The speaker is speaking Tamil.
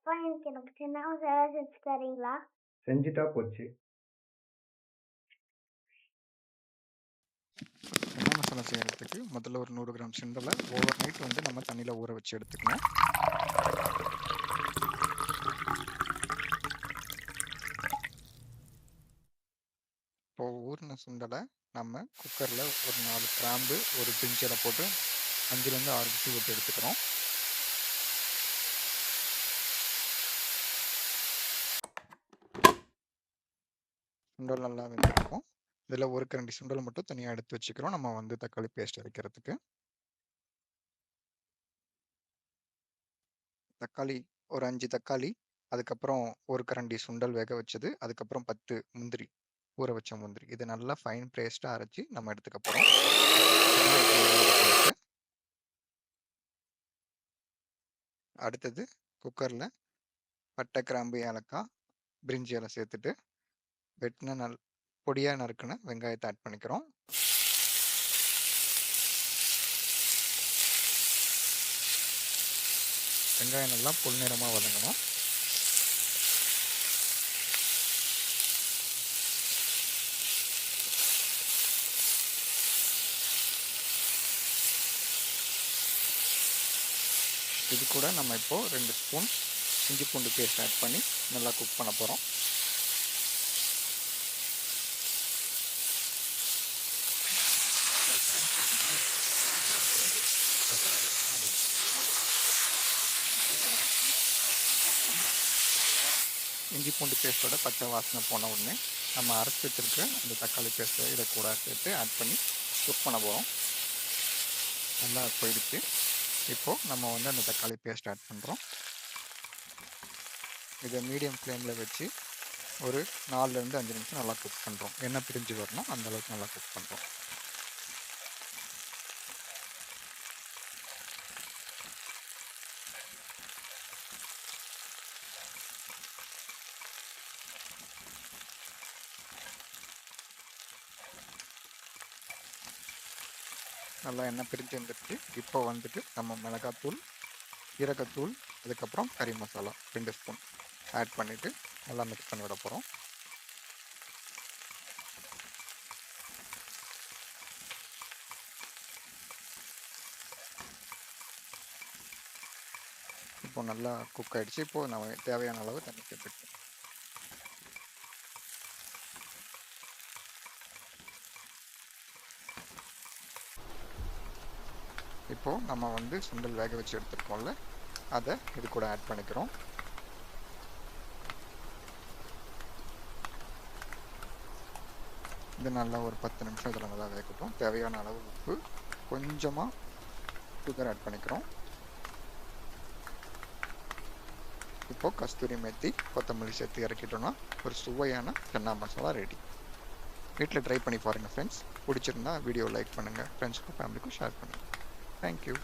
அப்பா எனக்கு சின்ன ஏதாவது செஞ்சு தரீங்களா? செஞ்சுட்டா போச்சு. என்ன மசாலா செய்கிறதுக்கு முதல்ல ஒரு 100 கிராம் சுண்டலை ஓவர் நைட் வந்து நம்ம தண்ணியில் ஊற வச்சு எடுத்துக்கணும். இப்போ ஊறின சுண்டலை நம்ம குக்கரில் ஒரு 4 கிராம்பு ஒரு பிரிஞ்சில் போட்டு 5லேருந்து 6 விசில் விட்டு எடுத்துக்கிறோம். சுண்டல் நல்லா வெந்திருக்கும். இதில் ஒரு கரண்டி சுண்டல் மட்டும் தனியாக எடுத்து வச்சுக்கிறோம் நம்ம வந்து தக்காளி பேஸ்ட் அரைக்கிறதுக்கு. தக்காளி ஒரு 5 தக்காளி, அதுக்கப்புறம் ஒரு கரண்டி சுண்டல் வேக வச்சது, அதுக்கப்புறம் 10 முந்திரி, ஊற வச்ச முந்திரி, இது நல்லா ஃபைன் பேஸ்ட்டாக அரைச்சி நம்ம எடுத்துக்க போகிறோம். அடுத்தது குக்கரில் பட்டை, கிராம்பு, ஏலக்காய், பிரிஞ்சி இலை சேர்த்துட்டு வெட்டின பொடியாக நறுக்குன வெங்காயத்தை ஆட் பண்ணிக்கிறோம். வெங்காயம் நல்லா பொன்னிறமாக வதங்கணும். இது கூட நம்ம இப்போது 2 ஸ்பூன் இஞ்சி பூண்டு பேஸ்ட் ஆட் பண்ணி நல்லா குக் பண்ண போகிறோம். இஞ்சி பூண்டு பேஸ்ட்டோட பச்சை வாசனை போன உடனே நம்ம அரைச்சி வச்சுருக்க அந்த தக்காளி பேஸ்ட்டை இதை கூட சேர்த்து ஆட் பண்ணி குக் பண்ண போகிறோம். நல்லா போயிடுச்சு. இப்போது நம்ம வந்து அந்த தக்காளி பேஸ்ட் ஆட் பண்ணுறோம். இதை மீடியம் ஃப்ளேமில் வச்சு ஒரு 4லேருந்து 5 நிமிஷம் நல்லா குக் பண்ணுறோம். எண்ணெய் பிரிஞ்சு வரணும் அந்தளவுக்கு நல்லா குக் பண்ணுறோம். நல்லா எண்ணெய் பிரிஞ்சு வந்துடுச்சு. இப்போ வந்துட்டு நம்ம மிளகாத்தூள், ஜீரகத்தூள், அதுக்கப்புறம் கறி மசாலா 2 ஸ்பூன் ஆட் பண்ணிவிட்டு நல்லா மிக்ஸ் பண்ணி விட போகிறோம். இப்போ நல்லா குக் ஆகிடுச்சு. இப்போது நம்ம தேவையான அளவு தண்ணி சேர்த்துக்கலாம். இப்போது நம்ம வந்து சுண்டல் வேக வச்சு எடுத்துருக்கோம்ல, அதை இது கூட ஆட் பண்ணிக்கிறோம். இது நல்லா ஒரு 10 நிமிஷம் இதில் நல்லா வேகட்டும். தேவையான அளவு உப்பு, கொஞ்சமாக சுகர் ஆட் பண்ணிக்கிறோம். இப்போது கஸ்தூரி மேத்தி, கொத்தமல்லி சேர்த்து இறக்கிட்டோன்னா ஒரு சுவையான சன்னா மசாலா ரெடி. வீட்டில் ட்ரை பண்ணி பாருங்கள் ஃப்ரெண்ட்ஸ். பிடிச்சிருந்தா வீடியோ லைக் பண்ணுங்கள், ஃப்ரெண்ட்ஸுக்கும் ஃபேமிலிக்கும் ஷேர் பண்ணுங்கள். தேங்க்யூ.